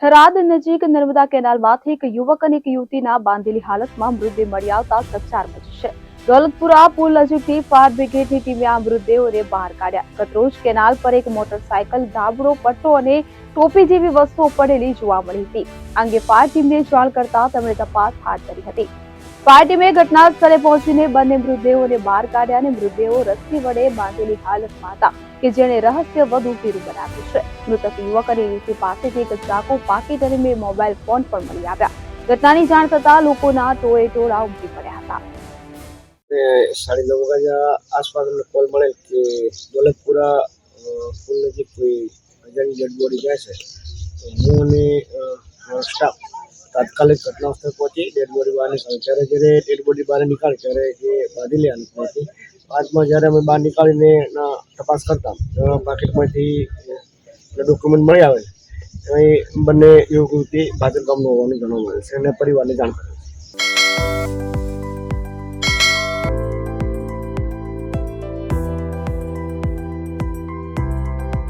થરાદ નજીક નર્મદા કેનાલમાંથી એક યુવક અને એક યુવતીના બાંધેલી હાલતમાં મૃતદેહ મળી આવતા ચકચાર મચી છે. દોલતપુરા પુલ નજીકથી ફાયર બ્રિગેડની ટીમે આ મૃતદેહોને બહાર કાઢ્યા. ગતરોજ કેનાલ પર એક મોટરસાયકલ, ધાબળો, પટ્ટો અને ટોપી જેવી વસ્તુઓ પડેલી જોવા મળી હતી. આ અંગે ફાયર ટીમને જાણ કરતા તેમણે તપાસ હાથ ધરી હતી. ફાયર ટીમે ઘટના સ્થળે પહોંચીને બંને મૃતદેહોને બહાર કાઢ્યા અને મૃતદેહો રસ્સી વડે બાંધેલી હાલતમાં હતા કે જેણે રહસ્ય વધુ ઘેરું બનાવ્યું છે. મૃતક યુવક અને યુવતી પાસેથી એક ચાકુ, પાકીટ અને 2 મોબાઈલ ફોન પણ મળી આવ્યા. ઘટનાની જાણ થતા લોકોના ટોળે ઉમટી પડ્યા હતા. 9:30 बजे आसपास हमें कॉल મળે કે દોલતપુરા પુલ નજીક કોઈ અજાણી ડેડ બોડી જાય છે. તો હું અને સ્ટાફ તાત્કાલિક ઘટના સ્થળે પહોંચી ડેડ બોડી બહાર નીકાળી. જ્યારે ડેડ બોડી બહાર નીકાળી ત્યારે એ બાંધેલી હાલતમાં હતી. બાદમાં જ્યારે અમે બહાર નીકાળીને તપાસ કરતા પાકીટમાંથી ડોક્યુમેન્ટ મળી આવે એ બંને યુવક યુવતી ભાદર ગામનું હોવાનું જાણવા મળે છે અને પરિવારને જાણ કરે છે.